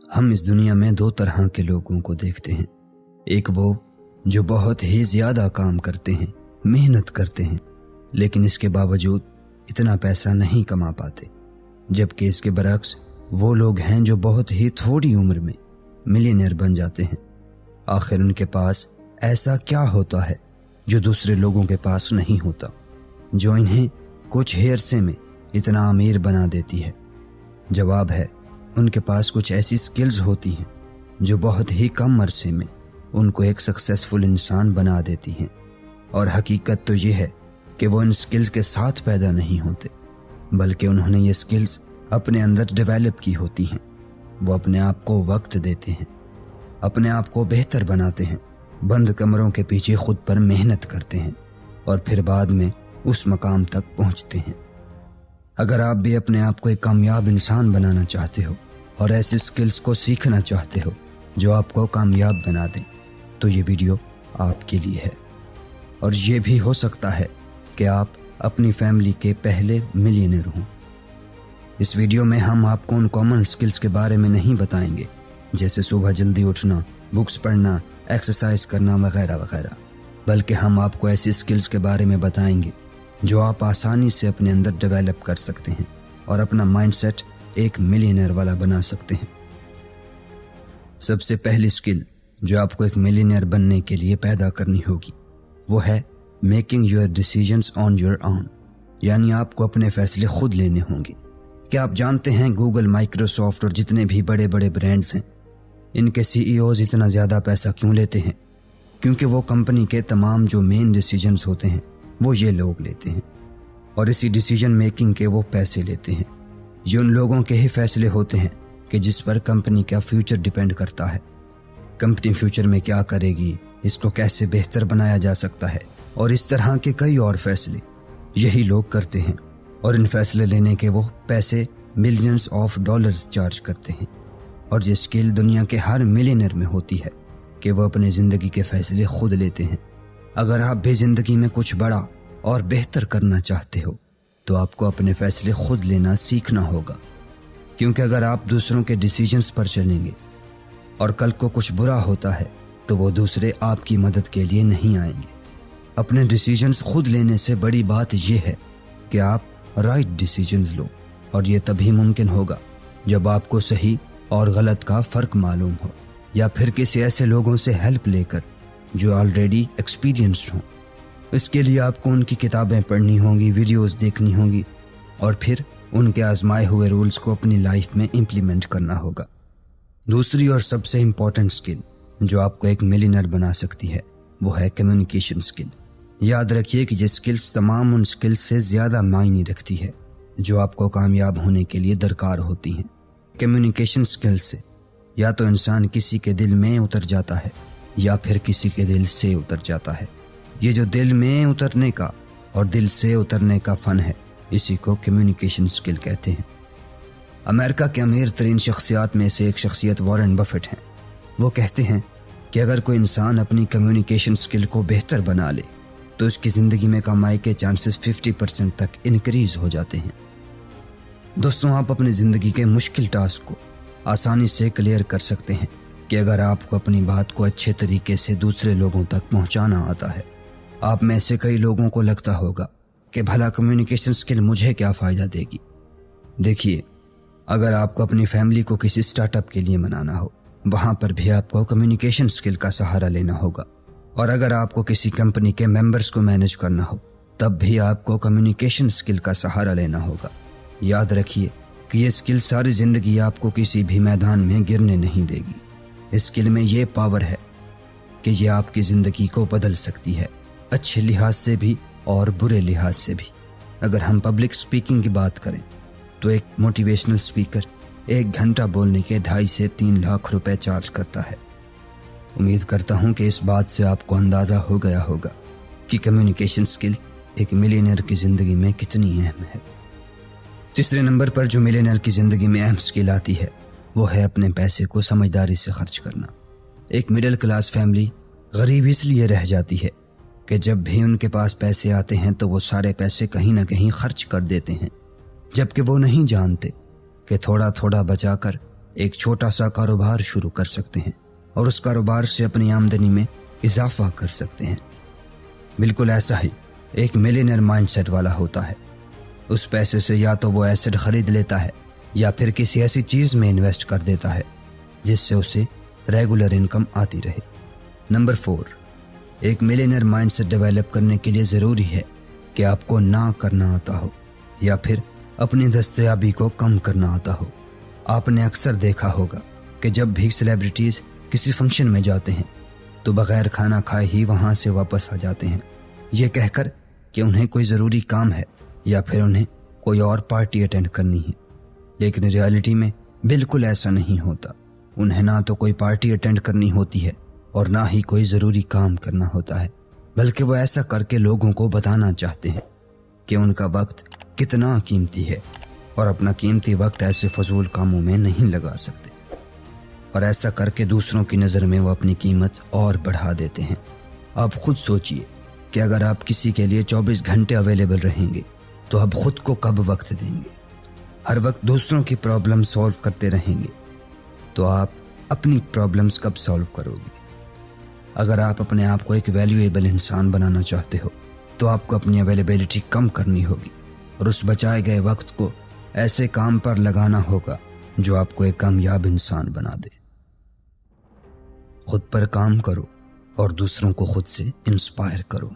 ہم اس دنیا میں دو طرح کے لوگوں کو دیکھتے ہیں۔ ایک وہ جو بہت ہی زیادہ کام کرتے ہیں، محنت کرتے ہیں، لیکن اس کے باوجود اتنا پیسہ نہیں کما پاتے، جبکہ اس کے برعکس وہ لوگ ہیں جو بہت ہی تھوڑی عمر میں ملینئر بن جاتے ہیں۔ آخر ان کے پاس ایسا کیا ہوتا ہے جو دوسرے لوگوں کے پاس نہیں ہوتا، جو انہیں کچھ ہی عرصے میں اتنا امیر بنا دیتی ہے؟ جواب ہے، ان کے پاس کچھ ایسی سکلز ہوتی ہیں جو بہت ہی کم عرصے میں ان کو ایک سکسیسفل انسان بنا دیتی ہیں۔ اور حقیقت تو یہ ہے کہ وہ ان سکلز کے ساتھ پیدا نہیں ہوتے، بلکہ انہوں نے یہ سکلز اپنے اندر ڈیولپ کی ہوتی ہیں۔ وہ اپنے آپ کو وقت دیتے ہیں، اپنے آپ کو بہتر بناتے ہیں، بند کمروں کے پیچھے خود پر محنت کرتے ہیں، اور پھر بعد میں اس مقام تک پہنچتے ہیں۔ اگر آپ بھی اپنے آپ کو ایک کامیاب انسان بنانا چاہتے ہو اور ایسی سکلز کو سیکھنا چاہتے ہو جو آپ کو کامیاب بنا دیں، تو یہ ویڈیو آپ کے لیے ہے۔ اور یہ بھی ہو سکتا ہے کہ آپ اپنی فیملی کے پہلے ملینئر ہوں۔ اس ویڈیو میں ہم آپ کو ان کامن سکلز کے بارے میں نہیں بتائیں گے، جیسے صبح جلدی اٹھنا، بکس پڑھنا، ایکسرسائز کرنا وغیرہ وغیرہ، بلکہ ہم آپ کو ایسی سکلز کے بارے میں بتائیں گے جو آپ آسانی سے اپنے اندر ڈیولپ کر سکتے ہیں اور اپنا مائنڈ سیٹ ایک ملینئر والا بنا سکتے ہیں۔ سب سے پہلی سکل جو آپ کو ایک ملینئر بننے کے لیے پیدا کرنی ہوگی وہ ہے making your decisions on your own, یعنی آپ کو اپنے فیصلے خود لینے ہوں گے۔ کیا آپ جانتے ہیں گوگل، مائکروسافٹ اور جتنے بھی بڑے بڑے برانڈز ہیں، ان کے CEO اتنا زیادہ پیسہ کیوں لیتے ہیں؟ کیونکہ وہ کمپنی کے تمام جو مین ڈیسیجنز ہوتے ہیں وہ یہ لوگ لیتے ہیں، اور اسی ڈیسیجن میکنگ کے وہ پیسے لیتے ہیں۔ یہ ان لوگوں کے ہی فیصلے ہوتے ہیں کہ جس پر کمپنی کا فیوچر ڈیپینڈ کرتا ہے۔ کمپنی فیوچر میں کیا کرے گی، اس کو کیسے بہتر بنایا جا سکتا ہے، اور اس طرح کے کئی اور فیصلے یہی لوگ کرتے ہیں، اور ان فیصلے لینے کے وہ پیسے ملینز آف ڈالرز چارج کرتے ہیں۔ اور یہ اسکل دنیا کے ہر ملینئر میں ہوتی ہے کہ وہ اپنی زندگی کے فیصلے خود لیتے ہیں۔ اگر آپ بھی زندگی میں کچھ بڑا اور بہتر کرنا چاہتے ہو تو آپ کو اپنے فیصلے خود لینا سیکھنا ہوگا، کیونکہ اگر آپ دوسروں کے ڈیسیجنز پر چلیں گے اور کل کو کچھ برا ہوتا ہے تو وہ دوسرے آپ کی مدد کے لیے نہیں آئیں گے۔ اپنے ڈیسیجنز خود لینے سے بڑی بات یہ ہے کہ آپ رائٹ ڈیسیجنز لو، اور یہ تبھی ممکن ہوگا جب آپ کو صحیح اور غلط کا فرق معلوم ہو، یا پھر کسی ایسے لوگوں سے ہیلپ لے کر جو آلریڈی ایکسپیرینسڈ ہوں۔ اس کے لیے آپ کو ان کی کتابیں پڑھنی ہوں گی، ویڈیوز دیکھنی ہوں گی، اور پھر ان کے آزمائے ہوئے رولز کو اپنی لائف میں امپلیمنٹ کرنا ہوگا۔ دوسری اور سب سے امپورٹنٹ سکل جو آپ کو ایک ملینئر بنا سکتی ہے وہ ہے کمیونیکیشن سکل۔ یاد رکھیے کہ یہ سکلز تمام ان سکلز سے زیادہ معنی رکھتی ہے جو آپ کو کامیاب ہونے کے لیے درکار ہوتی ہیں۔ کمیونیکیشن سکلز سے یا تو انسان کسی کے دل میں اتر جاتا ہے یا پھر کسی کے دل سے اتر جاتا ہے۔ یہ جو دل میں اترنے کا اور دل سے اترنے کا فن ہے، اسی کو کمیونیکیشن سکل کہتے ہیں۔ امریکہ کے امیر ترین شخصیات میں سے ایک شخصیت وارن بفیٹ ہیں۔ وہ کہتے ہیں کہ اگر کوئی انسان اپنی کمیونیکیشن سکل کو بہتر بنا لے تو اس کی زندگی میں کمائی کے چانسز 50% تک انکریز ہو جاتے ہیں۔ دوستوں، آپ اپنی زندگی کے مشکل ٹاسک کو آسانی سے کلیئر کر سکتے ہیں کہ اگر آپ کو اپنی بات کو اچھے طریقے سے دوسرے لوگوں تک پہنچانا آتا ہے۔ آپ میں سے کئی لوگوں کو لگتا ہوگا کہ بھلا کمیونیکیشن سکل مجھے کیا فائدہ دے گی؟ دیکھیے، اگر آپ کو اپنی فیملی کو کسی سٹارٹ اپ کے لیے منانا ہو، وہاں پر بھی آپ کو کمیونیکیشن سکل کا سہارا لینا ہوگا، اور اگر آپ کو کسی کمپنی کے ممبرز کو مینیج کرنا ہو تب بھی آپ کو کمیونیکیشن سکل کا سہارا لینا ہوگا۔ یاد رکھیے کہ یہ سکل ساری زندگی آپ کو کسی بھی میدان میں گرنے نہیں دے گی۔ اس سکل میں یہ پاور ہے کہ یہ آپ کی زندگی کو بدل سکتی ہے، اچھے لحاظ سے بھی اور برے لحاظ سے بھی۔ اگر ہم پبلک سپیکنگ کی بات کریں تو ایک موٹیویشنل سپیکر 1 گھنٹہ بولنے کے 2.5 سے 3 لاکھ روپے چارج کرتا ہے۔ امید کرتا ہوں کہ اس بات سے آپ کو اندازہ ہو گیا ہوگا کہ کمیونیکیشن سکل ایک ملینئر کی زندگی میں کتنی اہم ہے۔ تیسرے نمبر پر جو ملینئر کی زندگی میں اہم سکل آتی ہے وہ ہے اپنے پیسے کو سمجھداری سے خرچ کرنا۔ ایک مڈل کلاس فیملی غریب اس لیے رہ جاتی ہے کہ جب بھی ان کے پاس پیسے آتے ہیں تو وہ سارے پیسے کہیں نہ کہیں خرچ کر دیتے ہیں، جبکہ وہ نہیں جانتے کہ تھوڑا تھوڑا بچا کر ایک چھوٹا سا کاروبار شروع کر سکتے ہیں اور اس کاروبار سے اپنی آمدنی میں اضافہ کر سکتے ہیں۔ بالکل ایسا ہی ایک ملینئر مائنڈ سیٹ والا ہوتا ہے۔ اس پیسے سے یا تو وہ ایسٹ خرید لیتا ہے یا پھر کسی ایسی چیز میں انویسٹ کر دیتا ہے جس سے اسے ریگولر انکم آتی رہے۔ نمبر 4، ایک ملینئر مائنڈ سیٹ ڈیولپ کرنے کے لیے ضروری ہے کہ آپ کو نہ کرنا آتا ہو یا پھر اپنی دستیابی کو کم کرنا آتا ہو۔ آپ نے اکثر دیکھا ہوگا کہ جب بھی سیلیبریٹیز کسی فنکشن میں جاتے ہیں تو بغیر کھانا کھائے ہی وہاں سے واپس آ جاتے ہیں، یہ کہہ کر کہ انہیں کوئی ضروری کام ہے یا پھر انہیں کوئی اور پارٹی اٹینڈ کرنی ہے۔ لیکن ریالٹی میں بالکل ایسا نہیں ہوتا۔ انہیں نہ تو کوئی پارٹی اٹینڈ کرنی ہوتی ہے اور نہ ہی کوئی ضروری کام کرنا ہوتا ہے، بلکہ وہ ایسا کر کے لوگوں کو بتانا چاہتے ہیں کہ ان کا وقت کتنا قیمتی ہے اور اپنا قیمتی وقت ایسے فضول کاموں میں نہیں لگا سکتے، اور ایسا کر کے دوسروں کی نظر میں وہ اپنی قیمت اور بڑھا دیتے ہیں۔ آپ خود سوچئے کہ اگر آپ کسی کے لیے 24 گھنٹے اویلیبل رہیں گے تو آپ خود کو کب وقت دیں گے؟ ہر وقت دوسروں کی پرابلم سولو کرتے رہیں گے تو آپ اپنی پرابلمز کب سولو کرو گے؟ اگر آپ اپنے آپ کو ایک ویلیویبل انسان بنانا چاہتے ہو تو آپ کو اپنی اویلیبلٹی کم کرنی ہوگی اور اس بچائے گئے وقت کو ایسے کام پر لگانا ہوگا جو آپ کو ایک کامیاب انسان بنا دے۔ خود پر کام کرو اور دوسروں کو خود سے انسپائر کرو۔